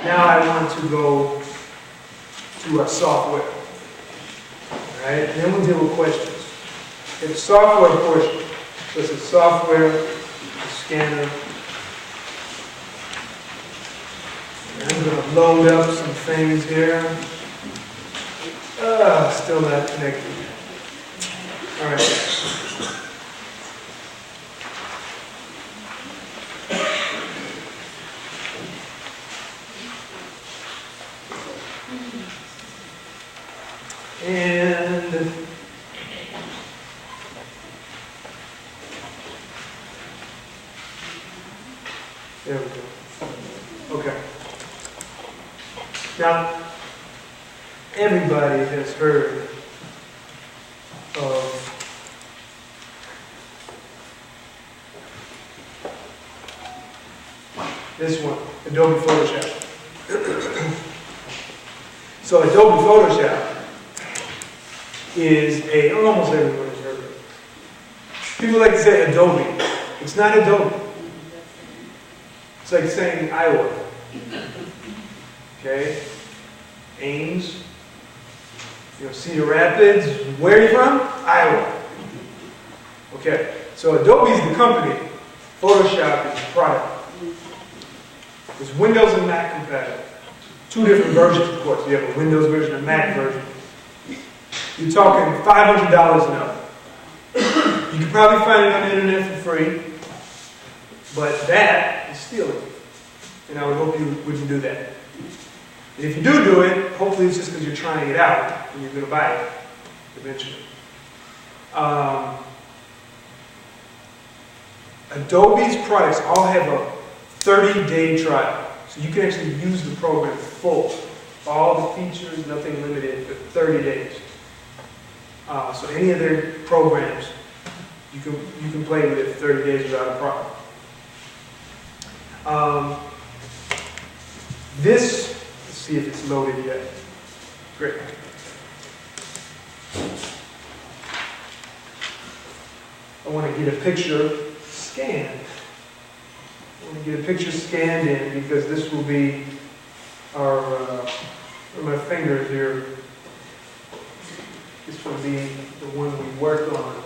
Now I want to go to our software. All right, and then we'll deal with questions. It's software portion. So it's a software, a scanner. And I'm going to load up some things here. Still not connected. All right. And there we go. Okay. Now, everybody has heard of this one, Adobe Photoshop. So Adobe Photoshop is almost everyone has heard of it. People like to say Adobe. It's not Adobe. It's like saying Iowa. Okay? Ames. Cedar Rapids. Where are you from? Iowa. Okay. So Adobe is the company. Photoshop is the product. It's Windows and Mac compatible. Two different versions, of course. You have a Windows version and a Mac version. You're talking $500 and up. You can probably find it on the internet for free, but that is stealing. And I would hope you wouldn't do that. And if you do it, hopefully it's just because you're trying it out and you're going to buy it eventually. Adobe's products all have a 30-day trial. So you can actually use the program full. All the features, nothing limited, for 30 days. So any of their programs, you can play with it for 30 days without a problem. Let's see if it's loaded yet. Great. I want to get a picture scanned. I want to get a picture scanned in because this will be our, where my fingers here. This will be the one we worked on.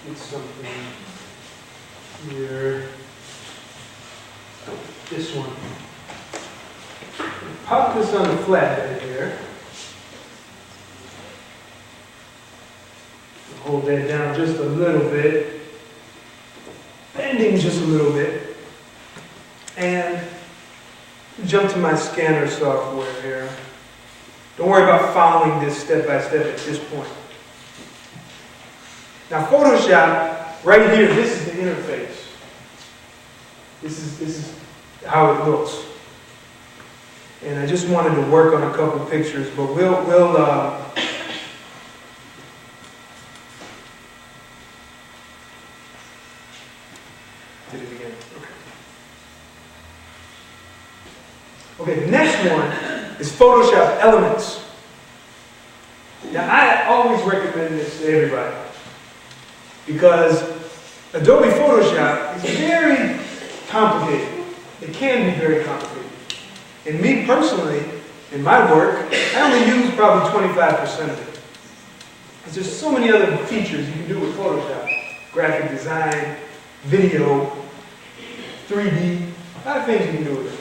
It's something here. This one. Pop this on the flatbed here. Hold that down just a little bit. Bending just a little bit. And jump to my scanner software here. Don't worry about following this step by step at this point. Now Photoshop, right here, this is the interface. This is how it looks. And I just wanted to work on a couple pictures, but we'll did it again. Okay, the next one is Photoshop Elements. Now, I always recommend this to everybody because Adobe Photoshop is very complicated. It can be very complicated. And me personally, in my work, I only use probably 25% of it. Because there's so many other features you can do with Photoshop. Graphic design, video, 3D, a lot of things you can do with it.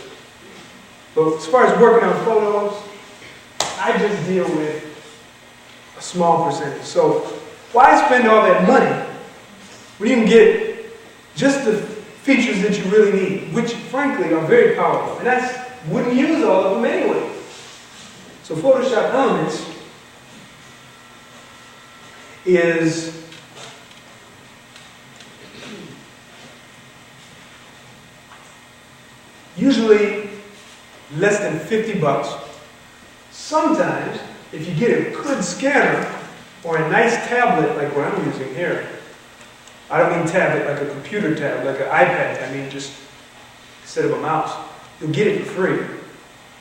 But as far as working on photos, I just deal with a small percentage. So why spend all that money when you can get just the features that you really need, which frankly are very powerful. And I wouldn't use all of them anyway. So Photoshop Elements is usually less than $50. Sometimes, if you get a good scanner or a nice tablet like what I'm using here, I don't mean tablet like a computer tablet, like an iPad, I mean just instead of a mouse, you'll get it for free.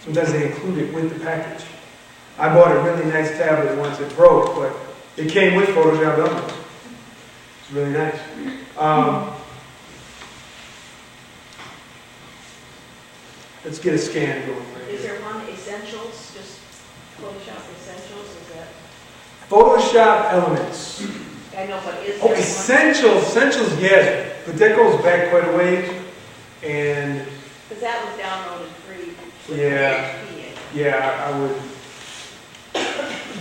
Sometimes they include it with the package. I bought a really nice tablet once, it broke, but it came with Photoshop Elements. It's really nice. Let's get a scan going right Is here. there one Essentials, just Photoshop Essentials, is that? Photoshop Elements. I know, but is Oh, there one? Essentials, yes, but that goes back quite a ways, and Because that was downloaded free. with Yeah. PHP. yeah, I would,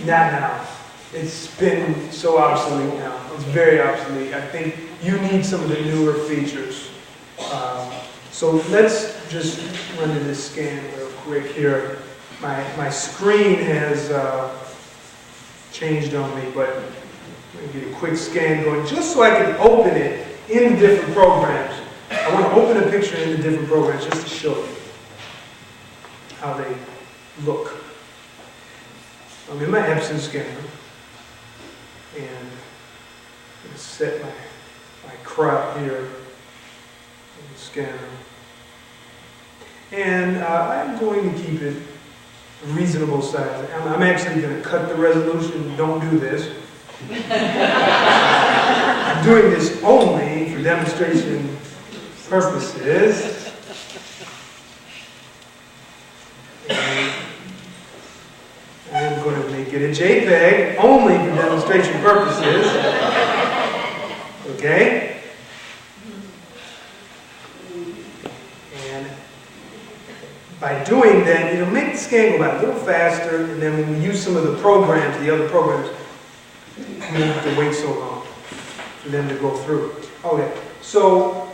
not now. It's been so obsolete now. It's very obsolete. I think you need some of the newer features. So let's just run to this scan real quick here. My screen has changed on me, but I'm going to get a quick scan going just so I can open it in different programs. I want to open a picture in the different programs just to show you how they look. I'm in my Epson scanner, and I'm going to set my crop here in the scanner. And I'm going to keep it a reasonable size. I'm actually going to cut the resolution. Don't do this. I'm doing this only for demonstration purposes. And I'm going to make it a JPEG only for demonstration purposes. Okay? And by doing that, it'll make the scan go by a little faster, and then when we use some of the programs, the other programs, we don't have to wait so long for them to go through. Okay, so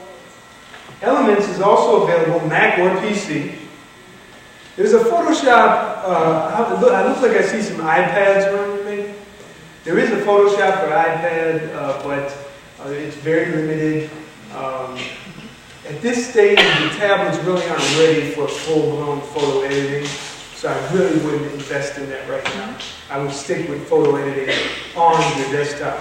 Elements is also available Mac or PC. There's a Photoshop, I look like I see some iPads around me. There is a Photoshop for iPad, but it's very limited. At this stage, the tablets really aren't ready for full-blown photo editing, so I really wouldn't invest in that right now. I would stick with photo editing on your desktop.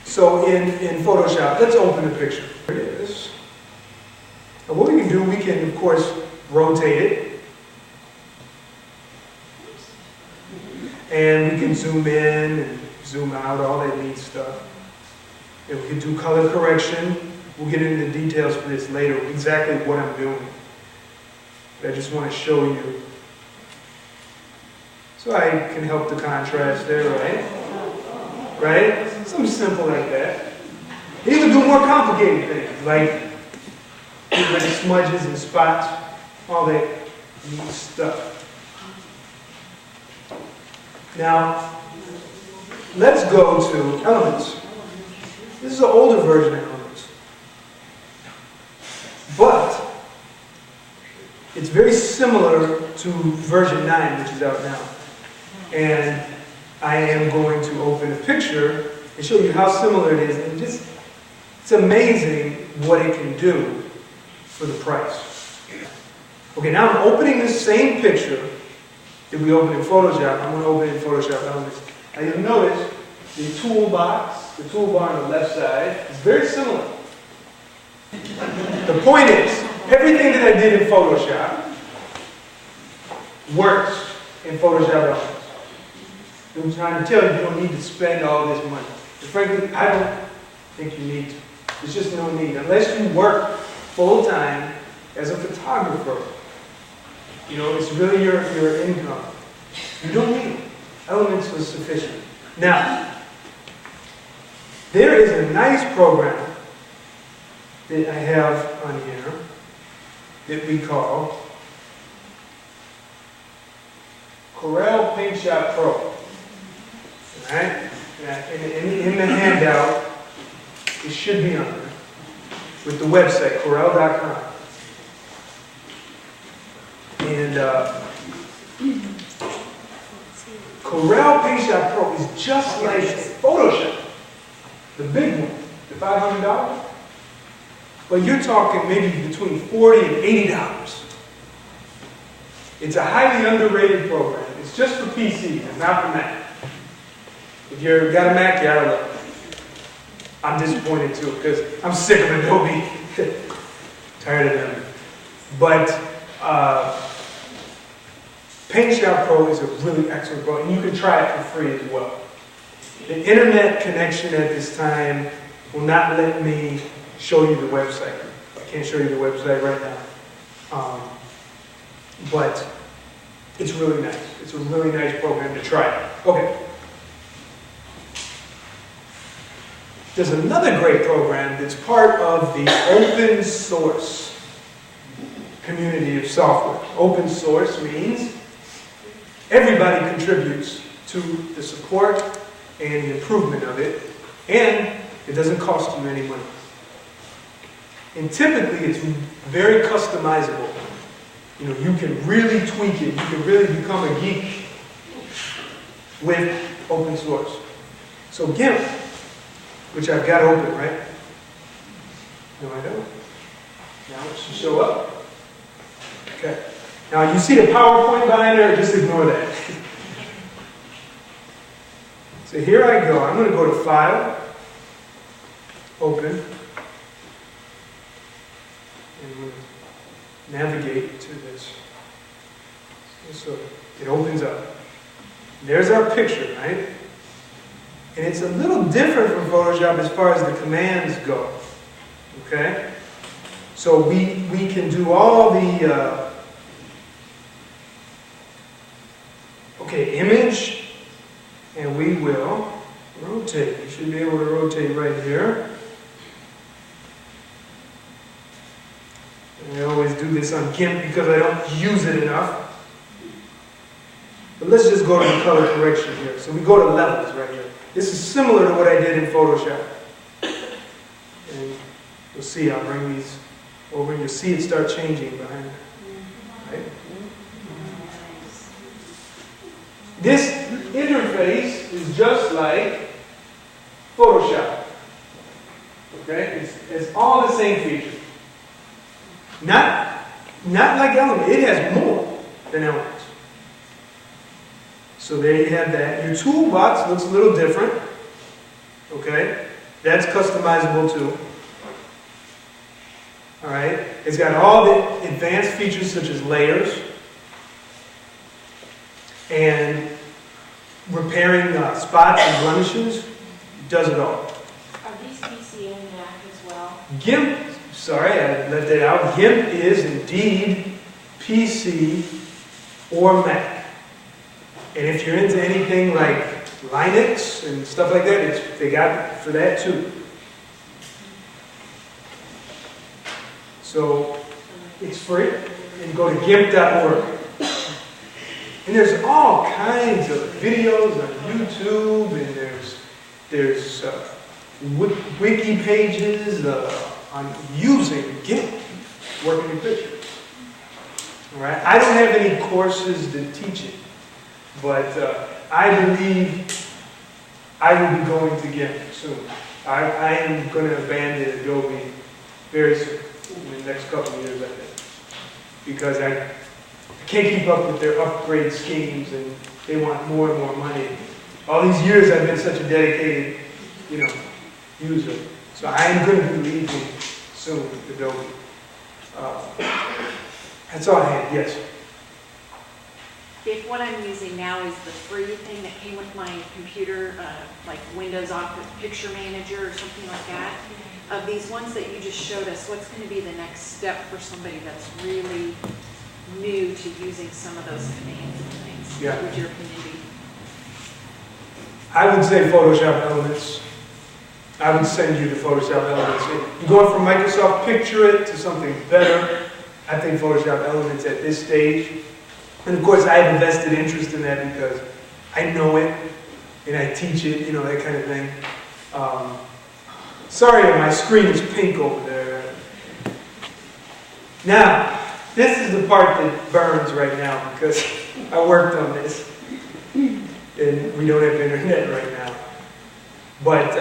So in Photoshop, let's open the picture. Here it is. And what we can do, we can, of course, rotate it. And we can zoom in and zoom out, all that neat stuff. And we can do color correction. We'll get into the details for this later, exactly what I'm doing. But I just want to show you. So I can help the contrast there, right? Right? Something simple like that. You can do more complicated things, like get rid of smudges and spots, all that neat stuff. Now, let's go to Elements. This is an older version of Elements. But it's very similar to version 9, which is out now. And I am going to open a picture and show you how similar it is. And just, it's amazing what it can do for the price. Okay, now I'm opening the same picture that we opened in Photoshop. I'm going to open it in Photoshop Elements. Now you'll notice the toolbox, the toolbar on the left side, is very similar. The point is, everything that I did in Photoshop works in Photoshop Elements. I'm trying to tell you, you don't need to spend all this money. And frankly, I don't think you need to. There's just no need. Unless you work full-time as a photographer, you know, it's really your income. You don't need it. Elements was sufficient. Now, there is a nice program that I have on here that we call Corel Paint Shop Pro. Alright? In the handout, it should be on there with the website, Corel.com. And Corel Paint Shop Pro is just like Photoshop, the big one, the $500. But you're talking maybe between $40 and $80. It's a highly underrated program. It's just for PCs, it's not for Mac. If you've got a Mac, you ought to love it. I'm disappointed too, because I'm sick of Adobe. Tired of them. But Paint Shop Pro is a really excellent program, and you can try it for free as well. The internet connection at this time will not let me show you the website. can't show you the website right now. But it's really nice. It's a really nice program to try. Okay. There's another great program that's part of the open source community of software. Open source means everybody contributes to the support and the improvement of it, and it doesn't cost you any money. And typically it's very customizable. You know, you can really tweak it. You can really become a geek with open source. So GIMP, which I've got open, right? No, I don't. Now it should show up. Okay. Now you see the PowerPoint behind there, just ignore that. So here I go. I'm going to go to File, Open, and I'm going to navigate to this. So it opens up. There's our picture, right? And it's a little different from Photoshop as far as the commands go. Okay? So we can do all the image, and we will rotate. You should be able to rotate right here. And I always do this on GIMP because I don't use it enough. But let's just go to the color correction here. So we go to levels right here. This is similar to what I did in Photoshop. And you'll see, I'll bring these over and you'll see it start changing behind it. Right? This interface is just like Photoshop. Okay? It's all the same features. Not like Element. It has more than Elements. So there you have that. Your toolbox looks a little different. Okay? That's customizable too. Alright? It's got all the advanced features such as layers and repairing spots and blemishes. It does it all. Are these PC and Mac as well? GIMP, sorry, I left that out. GIMP is indeed PC or Mac. And if you're into anything like Linux and stuff like that, they got it for that too. So it's free. And go to gimp.org. And there's all kinds of videos on YouTube, and there's wiki pages on using GIMP, working in pictures. All right? I don't have any courses that teach it. But I believe I will be going to GIMP soon. I am going to abandon Adobe very soon, in the next couple of years, I think. Because I can't keep up with their upgrade schemes, and they want more and more money. All these years I've been such a dedicated, user. So I am going to be leaving soon with Adobe. That's all I had, yes. If what I'm using now is the free thing that came with my computer, like Windows Office Picture Manager or something like that, of these ones that you just showed us, what's going to be the next step for somebody that's really new to using some of those commands and things? Yeah. What would your opinion be? I would say Photoshop Elements. I would send you to Photoshop Elements. You're going from Microsoft Picture It to something better. I think Photoshop Elements at this stage. And of course, I have a vested interest in that because I know it and I teach it, that kind of thing. Sorry, my screen is pink over there. Now, this is the part that burns right now because I worked on this and we don't have internet right now. But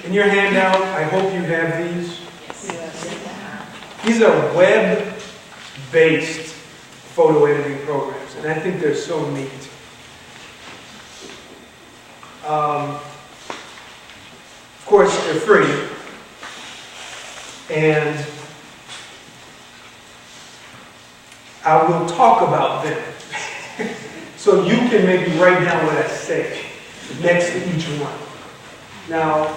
in your handout, I hope you have these. Yes. These are web-based photo editing programs, and I think they're so neat. Of course, they're free, and I will talk about them. So you can maybe write down what I say next to each one. Now,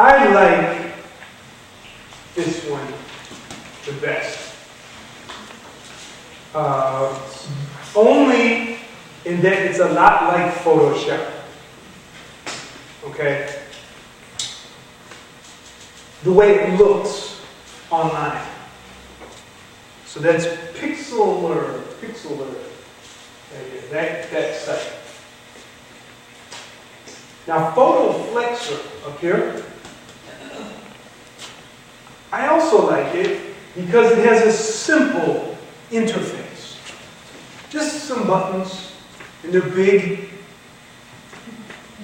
I like this one the best. Only in that it's a lot like Photoshop. Okay? The way it looks online. So that's Pixeler. That site. Now, PhotoFlexer up here, I also like it because it has a simple interface. Just some buttons, and they're big.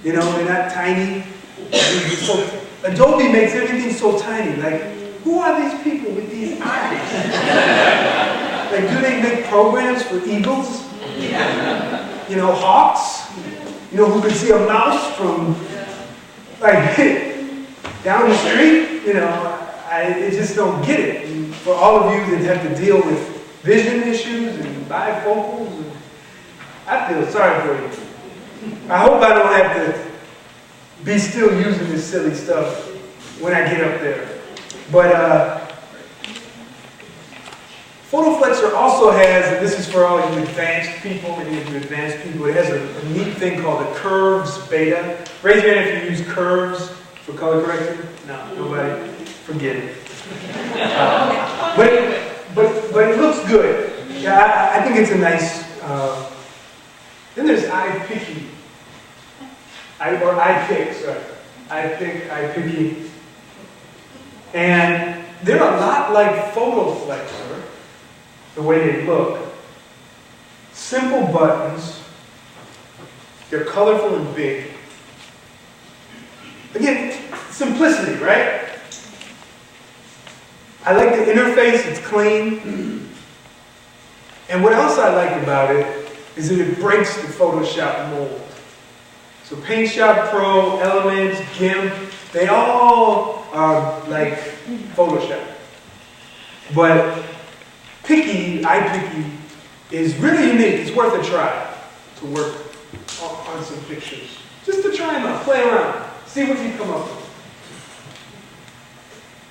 You know, they're not tiny. So, Adobe makes everything so tiny. Like, who are these people with these eyes? Like, do they make programs for eagles? You know, hawks? You know, who can see a mouse from, like, down the street? You know, I just don't get it. And for all of you that have to deal with vision issues and bifocals, and I feel sorry for you. I hope I don't have to be still using this silly stuff when I get up there. But PhotoFlexer also has, and this is for all you advanced people, any of you advanced people, it has a neat thing called the Curves Beta. Raise your hand if you use curves for color correction. No, nobody. Forget it. But it looks good. Yeah, I think it's a nice. Then there's iPicky. iPicky. And they're a lot like PhotoFlexer, the way they look. Simple buttons. They're colorful and big. Again, simplicity, right? I like the interface, it's clean. And what else I like about it is that it breaks the Photoshop mold. So PaintShop Pro, Elements, GIMP, they all are like Photoshop. But iPicky is really unique. It's worth a try to work on some pictures. Just to try them out, play around, see what you come up with.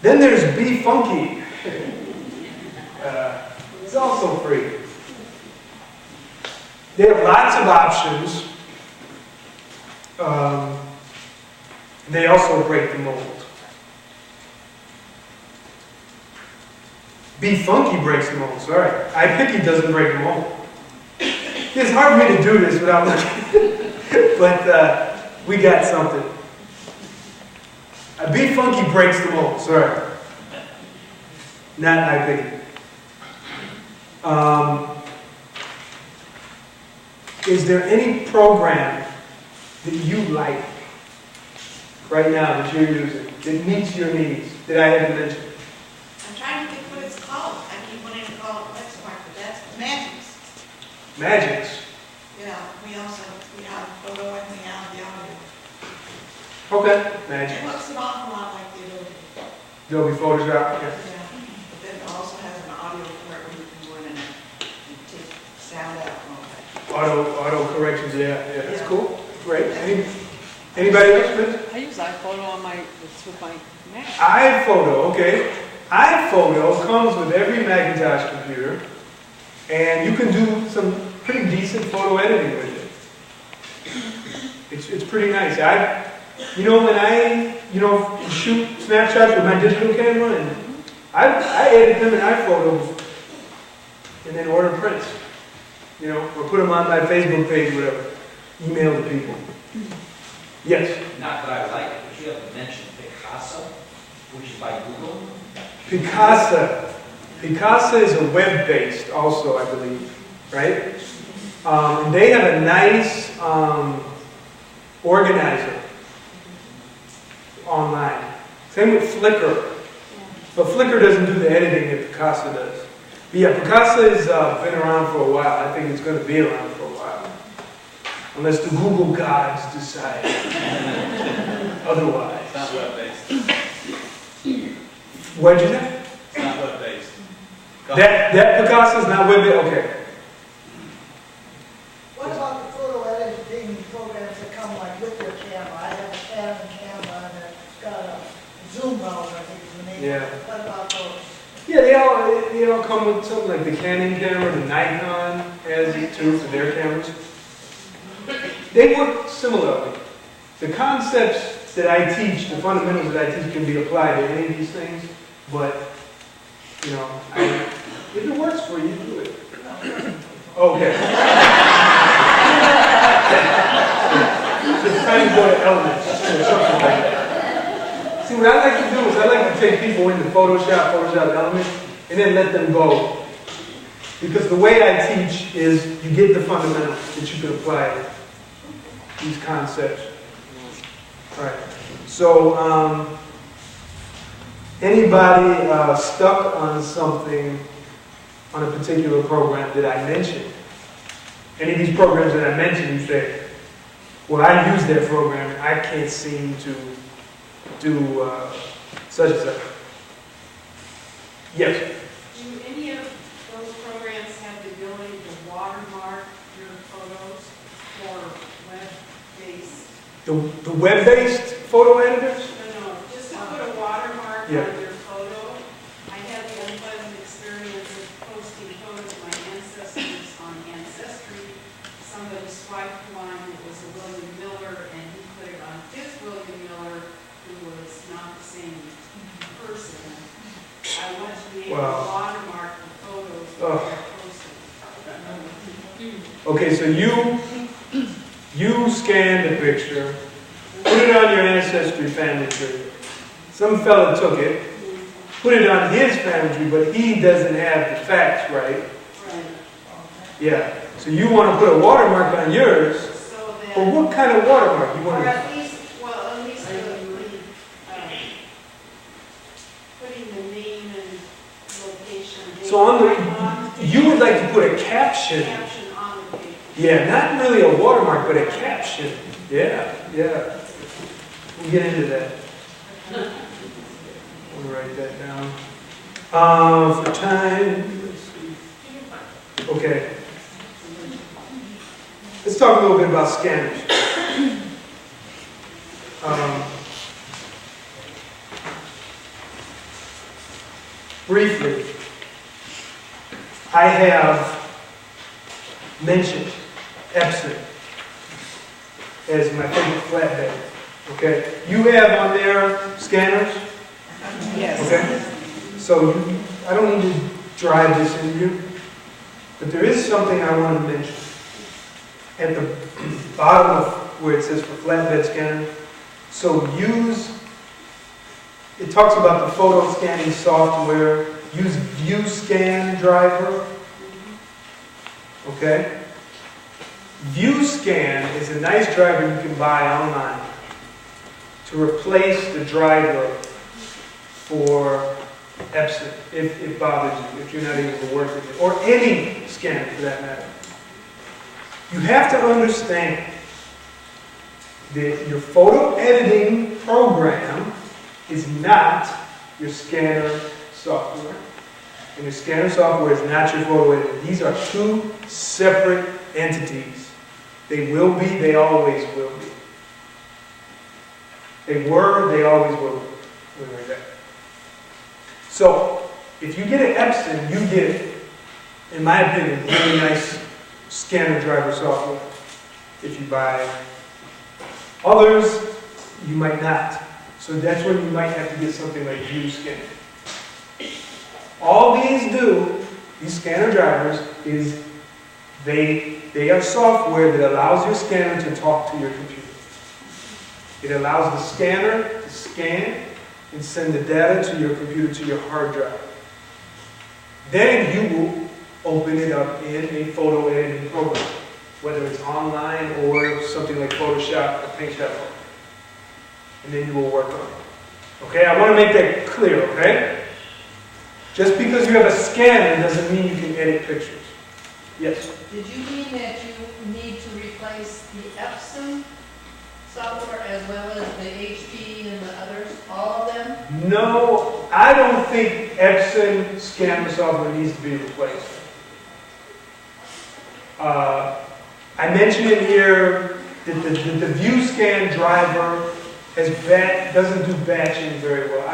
Then there's Be Funky. It's also free. They have lots of options. They also break the mold. Be Funky breaks the mold, sorry. iPicky doesn't break the mold. It's hard for me to do this without looking. But we got something. Be Funky breaks the mold, sorry. Not iPicky. Is there any program that you like right now that you're using that meets your needs that I haven't mentioned? I'm trying to think what it's called. I keep wanting to call it Lexmark, but that's Magics. Magics. Yeah, we have photo and we have the audio. Okay, Magics. It looks an awful lot like the Adobe. Adobe Photoshop. Okay. Yeah, but then it also has an audio part where you can go in and take sound out and all that. Auto corrections, yeah, that's cool. Great. Anybody else? I use iPhoto with my Mac. iPhoto, okay. iPhoto comes with every Macintosh computer, and you can do some pretty decent photo editing with it. It's pretty nice. When I shoot snapshots with my digital camera, and I edit them in iPhoto, and then order prints. Or put them on my Facebook page, whatever. Email to people. Yes? Not that I like it, but you have to mention Picasso, which is by Google. Picasa is a web-based also, I believe, right? And they have a nice organizer online. Same with Flickr. But Flickr doesn't do the editing that Picasa does. But yeah, Picasa has been around for a while. I think it's going to be around for a while. Unless the Google gods decide otherwise. It's not web-based. What'd you say? It's not web-based. That Picasa is not web-based? Okay. What about the photo editing programs that come like with your camera? I have a Canon camera and it's got a Yeah. What about those? Yeah, they all come with something like the Canon camera, the Nikon has it too for their cameras. They work similarly. The concepts that I teach, the fundamentals that I teach can be applied to any of these things, but, you know, if it works for you, do it. Okay. So it's time to go to elements or something like that. See, what I like to do is I like to take people into Photoshop Elements, and then let them go. Because the way I teach is you get the fundamentals that you can apply to these concepts. All right. So, anybody stuck on something on a particular program that I mentioned? Any of these programs that I mentioned, you say, well, I use that program and I can't seem to do such and such. Yes? Do any of those programs have the ability to watermark your photos for web-based? The web-based photo editors? No, just to put a watermark Yeah. on your photo. I had the unpleasant experience of posting photos of my ancestors on Ancestry. Somebody swiped one, it was a William Miller, and he put it on his William Miller, who was not the same person. I want to be able to Wow. watermark the photos that Oh. I posted. Okay, so you scanned the picture, put it on your Ancestry family tree. Some fella took it, put it on his family tree, but he doesn't have the facts right. Right. Yeah. So you want to put a watermark on yours, So but that, what kind of watermark? You or want to... at least putting the name and location. So on you would like to put a caption. Caption on the page. Yeah, not really a watermark, but a caption. Yeah. We'll get into that. We'll write that down. For time, let's see. Okay. Let's talk a little bit about scanners. Briefly, I have mentioned Epson as my favorite flatbed. Okay, you have on there scanners. Yes. Okay, so I don't need to drive this into you, but there is something I want to mention. At the bottom of where it says for flatbed scanner, so it talks about the photo scanning software, use ViewScan driver. Okay? ViewScan is a nice driver you can buy online to replace the driver for Epson, if it bothers you, if you're not able to work with it, or any scanner for that matter. You have to understand that your photo editing program is not your scanner software. And your scanner software is not your photo editor. These are two separate entities. They will be, they always will be. They were, they always will be. Like that. So, if you get an Epson, you get, in my opinion, really nice scanner driver software. If you buy others, you might not. So that's when you might have to get something like ViewScan. All these do, these scanner drivers, is they are software that allows your scanner to talk to your computer. It allows the scanner to scan and send the data to your computer, to your hard drive. Then you will open it up in a photo editing program, whether it's online or something like Photoshop or PaintShop. And then you will work on it. Okay, I want to make that clear, okay? Just because you have a scanner doesn't mean you can edit pictures. Yes? Did you mean that you need to replace the Epson software as well as the HP and the others, all of them? No, I don't think Epson scanner software needs to be replaced. I mentioned in here that the ViewScan driver doesn't do batching very well.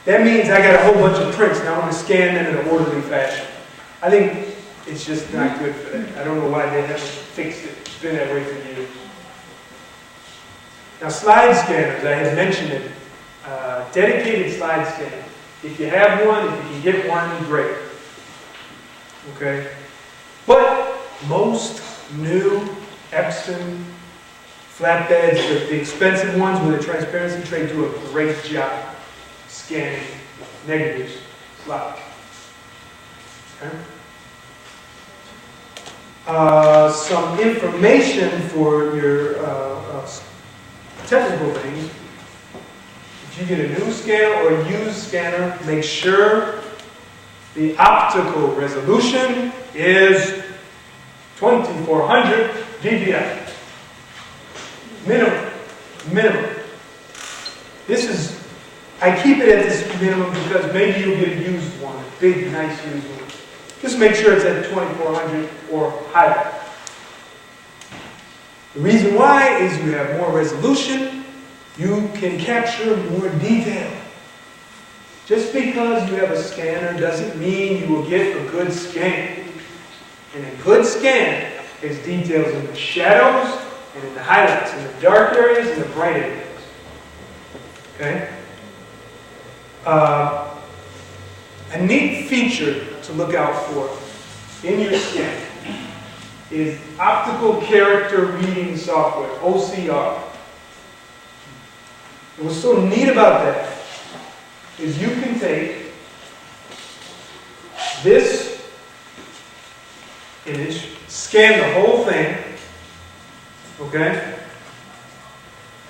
That means I got a whole bunch of prints and I want to scan them in an orderly fashion. I think it's just not good for that. I don't know why they haven't fixed it. It's been that way for years. Now, slide scanners, I had mentioned it. Dedicated slide scanner. If you have one, if you can get one, great. Okay? But most new Epson flatbeds, the expensive ones with a transparency tray, do a great job scanning negatives, slides. Okay? Some information for your technical things. If you get a new scanner or a used scanner, make sure the optical resolution is 2400 dpi. Minimum. This is, I keep it at this minimum because maybe you'll get a used one, a big, nice used one. Just make sure it's at 2400 or higher. The reason why is you have more resolution, you can capture more detail. Just because you have a scanner doesn't mean you will get a good scan. And a good scan is details in the shadows and in the highlights, in the dark areas and the bright areas. Okay? A neat feature to look out for in your scan is optical character reading software, OCR. And what's so neat about that is you can take this image, scan the whole thing, okay?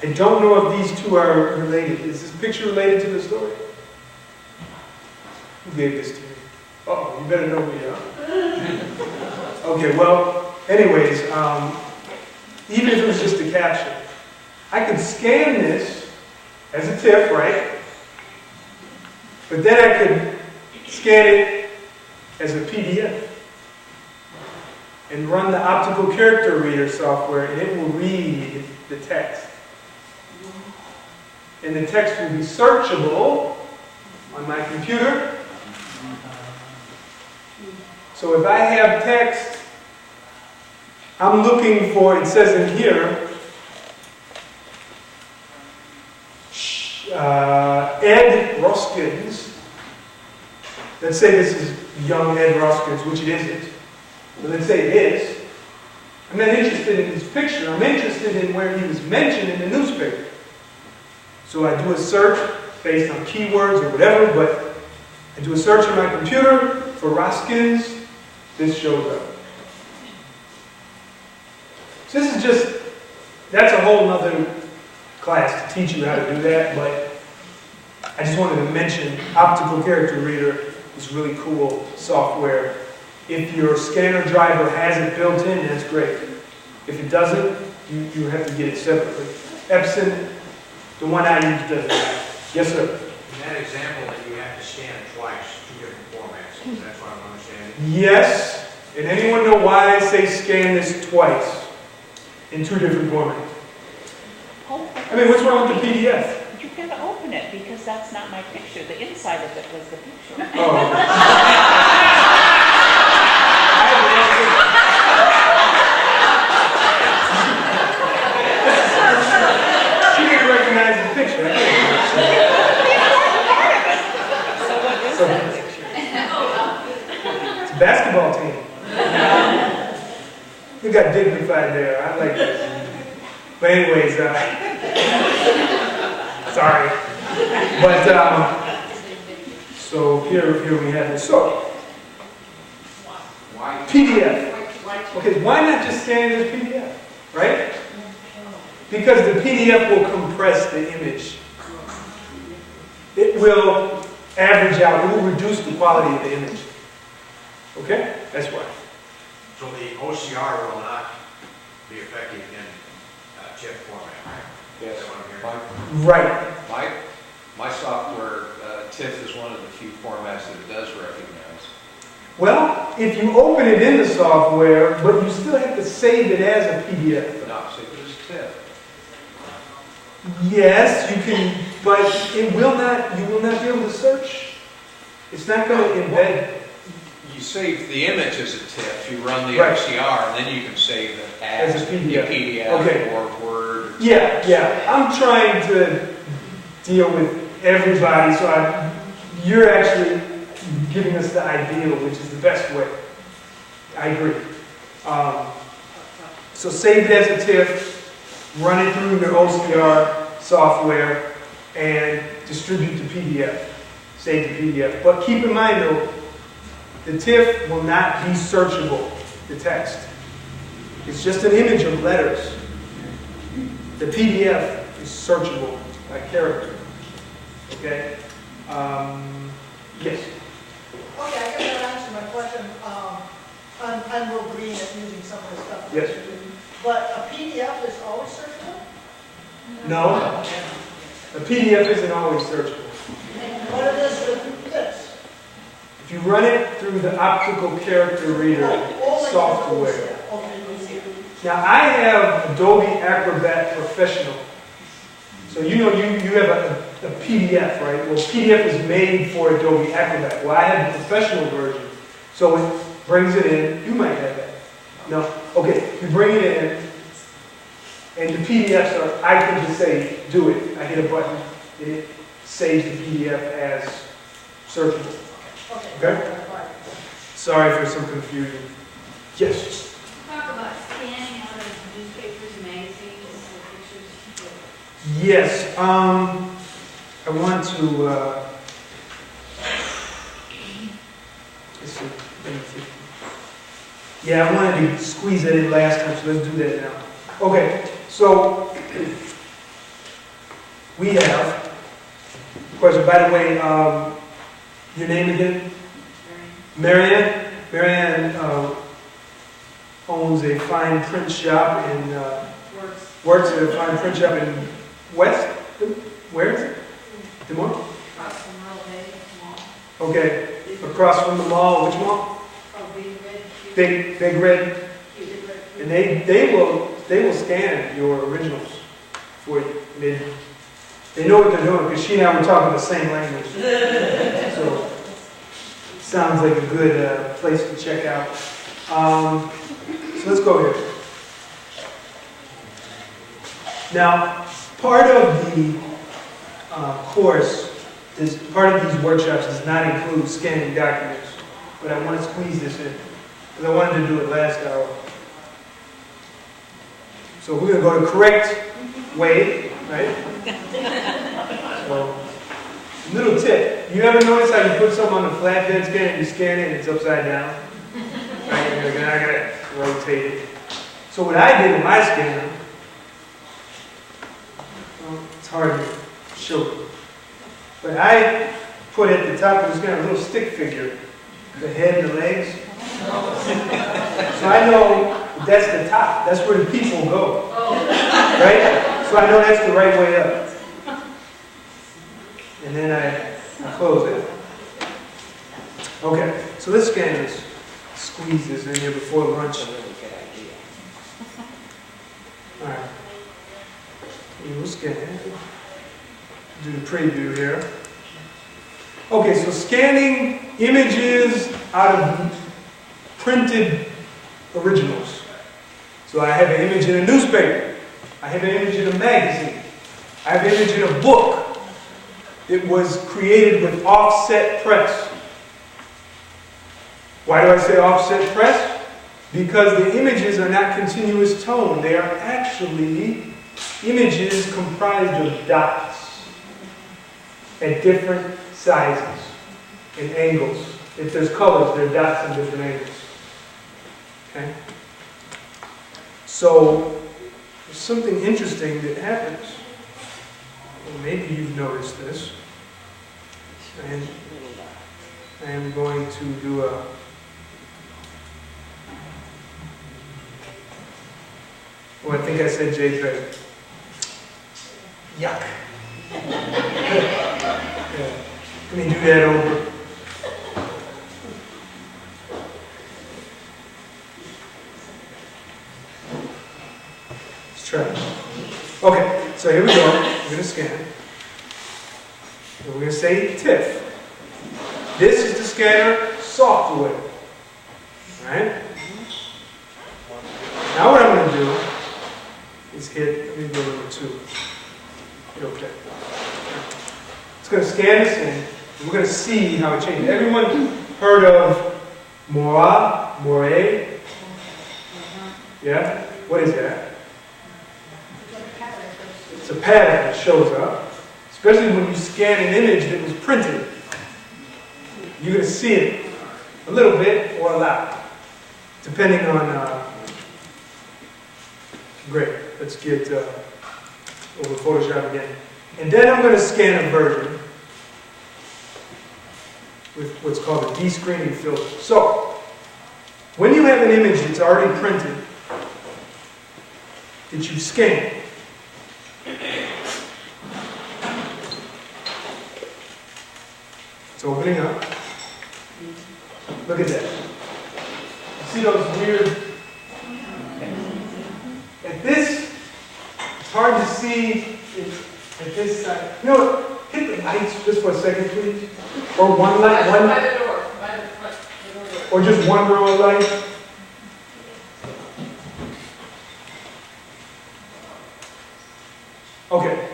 I don't know if these two are related. Is this picture related to the story? Who gave this to me? Uh-oh, you better know who you are. Okay, well, anyways, even if it was just a caption, I could scan this as a TIFF, right? But then I could scan it as a PDF and run the optical character reader software, and it will read the text. And the text will be searchable on my computer. So if I have text, I'm looking for, it says in here, Ed Roskins. Let's say this is young Ed Roskins, which it isn't. But let's say it is. I'm not interested in his picture. I'm interested in where he was mentioned in the newspaper. So I do a search based on keywords or whatever, but I do a search on my computer for Roskins. This shows up. So this is just, that's a whole other class to teach you how to do that, but I just wanted to mention optical character reader is really cool software. If your scanner driver has it built in, that's great. If it doesn't, you have to get it separately. Epson, the one I use doesn't have. Yes, sir? In that example that you have to scan it twice, two different formats, that's what I'm understanding. Yes. And anyone know why I say scan this twice in two different formats? I mean, what's wrong with the PDF? You can open it because that's not my picture. The inside of it was the picture. Oh. She didn't recognize the picture. So what is that picture? It's a basketball team. We got dignified there. I like this. But anyways, sorry. But, so here we have it. So, PDF. Okay, why not just scan it as PDF, right? Because the PDF will compress the image. It will average out, it will reduce the quality of the image. Okay? That's why. So the OCR will not be effective in TIFF format, right? Yes. Is that what I'm hearing? Right. My software, TIFF is one of the few formats that it does recognize. Well, if you open it in the software, but you still have to save it as a PDF. Not save it as TIFF. Yes, you can but it will not, you will not be able to search. It's not going to embed. You save the image as a TIFF, you run the Right. OCR, and then you can save it As as a a PDF. PDF Okay. or Word. Yeah. I'm trying to deal with everybody, so you're actually giving us the ideal, which is the best way. I agree. So save it as a TIFF, run it through your OCR software, and distribute the PDF. Save the PDF. But keep in mind though, the TIFF will not be searchable, the text. It's just an image of letters. The PDF is searchable by character. Okay? Yes? Okay, I guess that answers my question. I'm real green at using some of this stuff. Yes. But a PDF is always searchable? No? A PDF isn't always searchable. What it is with this? If you run it through the optical character reader software. Okay. Now I have Adobe Acrobat Professional. So you know you have a PDF, right? Well, PDF is made for Adobe Acrobat. Well, I have the professional version. So it brings it in. You might have that. No? Okay, you bring it in, and the PDFs are, I can just say, do it. I hit a button, and it saves the PDF as searchable. Okay? Sorry for some confusion. Yes? Talk about scanning out of newspapers and magazines or pictures. Yes. I want to, let's see. Yeah, I wanted to squeeze that in last time, so let's do that now. Okay, so we have, of course, by the way, your name again? Marianne. Marianne owns a fine print shop in, works at a fine print shop in West? Where is it? Des Moines? Across from Rural Bay Mall. Okay, across from the mall, which mall? Oh, Big Red. And they will scan your originals for you. They know what they're doing because she and I were talking the same language. So sounds like a good place to check out. So let's go here. Now, part of the course, part of these workshops does not include scanning documents, but I want to squeeze this in because I wanted to do it last hour. So we're going to go the correct way, right? So, little tip. You ever notice how you put something on the flatbed scanner and you scan it and it's upside down? Right? You're like, I got to rotate it. So what I did with my scanner, well, it's hard to show you, but I put at the top of the scanner a little stick figure, the head and the legs. So I know that's the top. That's where the people go. Right? So I know that's the right way up. And then I close it. Okay, so let's scan this. Squeeze this in here before lunch. Alright. We'll scan it. Do the preview here. Okay, so scanning images out of printed originals. So I have an image in a newspaper. I have an image in a magazine. I have an image in a book. It was created with offset press. Why do I say offset press? Because the images are not continuous tone. They are actually images comprised of dots at different sizes and angles. If there's colors, there are dots in different angles. Okay? So, there's something interesting that happens. Well, maybe you've noticed this. And I am going to do a... Oh, I think I said JPEG. Yuck. Yeah. Let me do that over. Let's try it. Okay, so here we go. I'm going to scan. And we're going to say TIFF. This is the scanner software. Right? Now what I'm going to do is hit, let me go number 2. Hit OK. It's going to scan this in, and we're going to see how it changes. Everyone heard of Moire? Yeah? What is that? It's a pattern that shows up, especially when you scan an image that was printed. You're going to see it a little bit or a lot, depending on. Great. Let's get over Photoshop again. And then I'm going to scan a version with what's called a descreening filter. So, when you have an image that's already printed, that you scan, it's opening up. Look at that. You see those weird... At this, it's hard to see at this side. You know what? Hit the lights just for a second, please. Or one light, one... By the door. By the front door. Or just one row of light. Okay.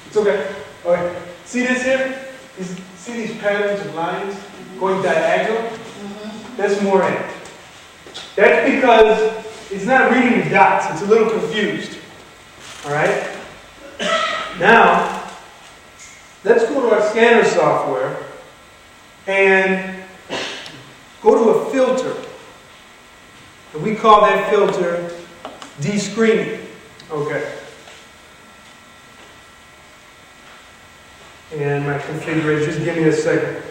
It's okay. Okay. See this here? See these patterns of lines going diagonal? That's more in. That's because it's not reading the dots. It's a little confused. All right? Now, let's go to our scanner software and go to a filter. And we call that filter descreening. Okay. And my configuration, just give me a second.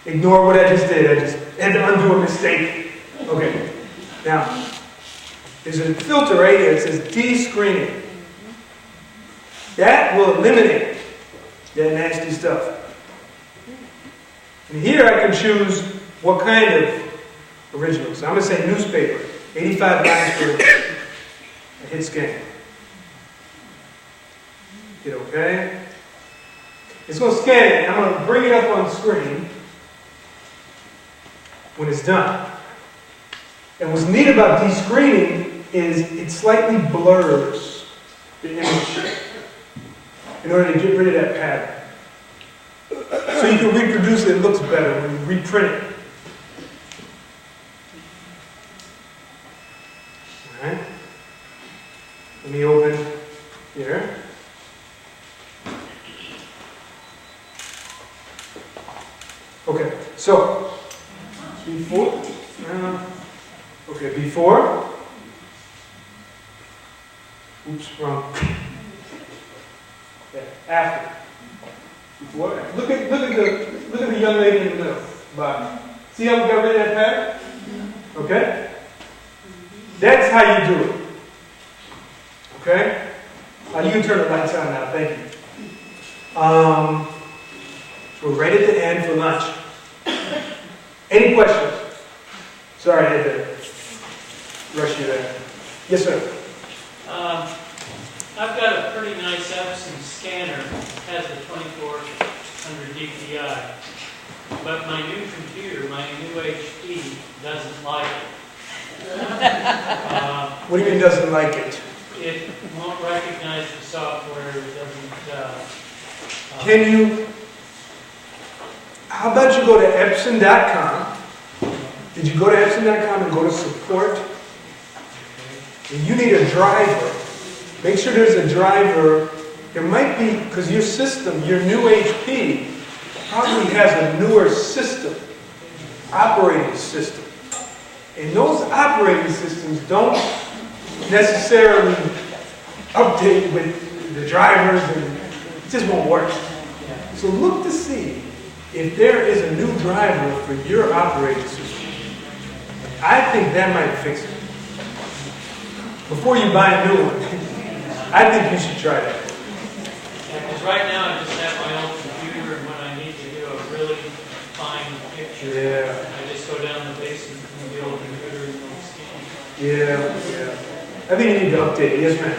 Ignore what I just did. I just had to undo a mistake. Okay. Now, there's a filter right here. It says descreening. That will eliminate that nasty stuff. And here I can choose what kind of original. So I'm going to say newspaper. 85 lines per inch. I hit scan. Hit OK. It's going to scan it. And I'm going to bring it up on screen when it's done. And what's neat about descreening is it slightly blurs the image in order to get rid of that pattern. So you can reproduce it, it looks better when you reprint it. Alright. Let me open here. Okay, so before, oops, wrong. Yeah, after. Before, look at the young lady in the middle. Bottom. See how we got rid of that pattern? Okay? That's how you do it. Okay? You can turn the lights on now, thank you. We're right at the end for lunch. Any questions? Sorry, I had to rush you there. Yes, sir. I've got a pretty nice Epson scanner. It has a 2400 DPI. But my new computer, my new HP, doesn't like it. What do you mean doesn't like it? It won't recognize the software. It doesn't... Can you... How about you go to Epson.com? Did you go to Epson.com and go to support? And you need a driver. Make sure there's a driver. There might be, because your system, your new HP, probably has a newer system, operating system. And those operating systems don't necessarily update with the drivers, and it just won't work. So look to see if there is a new driver for your operating system. I think that might fix it. Before you buy a new one, I think you should try that. Because right now I just have my old computer, and when I need to do a really fine picture, I just go down the basement and the old computer and it'll scan. Yeah. I think you need to update it. Yes, ma'am.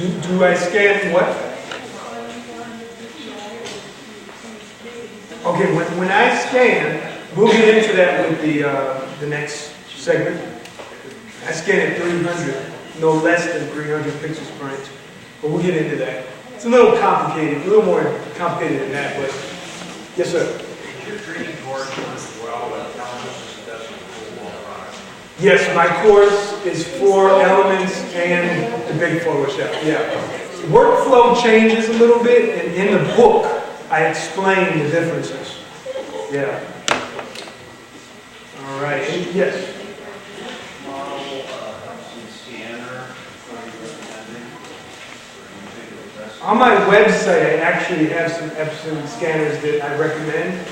Do I scan what? Okay, when I scan, we'll get into that with the next segment. I scan at 300, no less than 300 pixels per inch. But we'll get into that. It's a little complicated, a little more complicated than that, but yes, sir. Is your training course as well as Elements does full product? Yes, my course is for Elements and the big Photoshop. Yeah. Workflow changes a little bit, and in the book, I explain the differences. Yeah. All right. Yes. On my website, I actually have some Epson scanners that I recommend,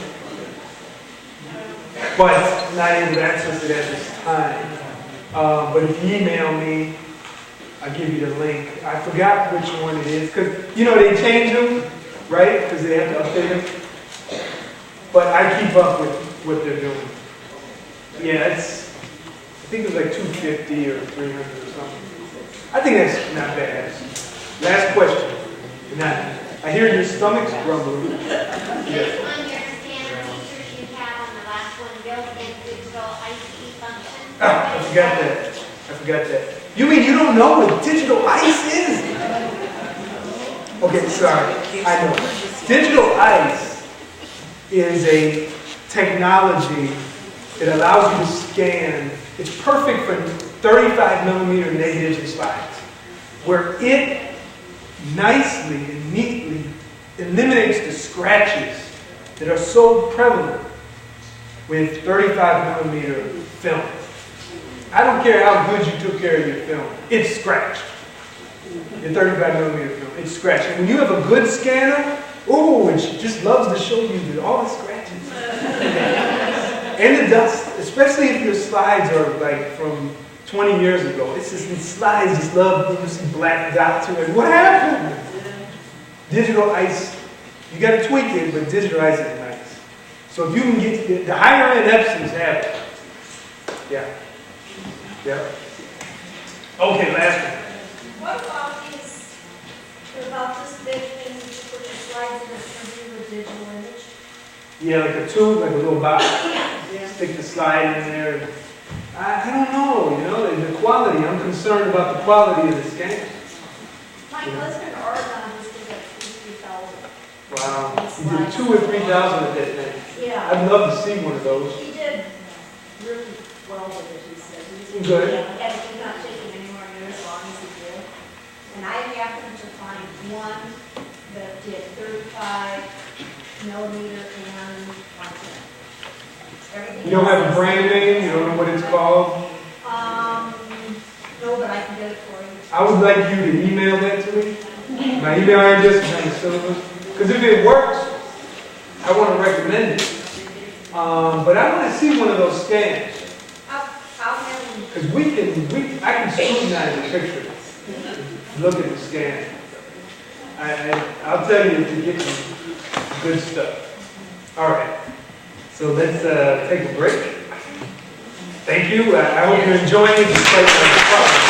but not able to access it at this time. But if you email me, I'll give you the link. I forgot which one it is, because, you know, they change them, right? Because they have to update them. But I keep up with what they're doing. Yeah, I think it was like 250 or 300 or something. I think that's not bad. Last question. I hear your stomach's grumbling. Based on your scanner features you have on the last one, built-in digital IC function. Oh, I forgot that. You mean you don't know what digital ice is? Okay, sorry. I know. Digital ice is a technology that allows you to scan. It's perfect for 35 millimeter negatives and slides, where it nicely and neatly eliminates the scratches that are so prevalent with 35 millimeter film. I don't care how good you took care of your film, it's scratched. Your 35 millimeter film, it's scratched. And when you have a good scanner, oh, it just loves to show you all the scratches. And the dust, especially if your slides are like from 20 years ago. It's just, these slides just love, you see black dots to it. What happened? Digital ice, you got to tweak it, but digital ice is nice. So if you can get the higher end Epsons have it. Yeah. Yeah. Okay, last one. What about these, they're about this big thing that you put your slides in, it's going to be a digital image? Yeah, like a tube, like a little box. Yeah. Stick the slide in there. I don't know, you know, the quality. I'm concerned about the quality of the scanners. My husband Oregon just did like 3,000. Wow. You did 2,000 or 3,000 of that thing. Yeah. I'd love to see one of those. He did really well with it, he said. He Good. did not taking anywhere near as long as he did. And I happened to find one that did 35 millimeter and 110. Everything You don't have a else brand name? You don't know what it's called? no, but I can get it for you. I would like you to email that to me. My email address is on the syllabus. Because if it works, I want to recommend it. But I want to see one of those scans. How many? Because I can scrutinize the picture. Look at the scan. I'll tell you if you get some good stuff. All right. So let's take a break. Thank you. I hope you're enjoying it despite my problem.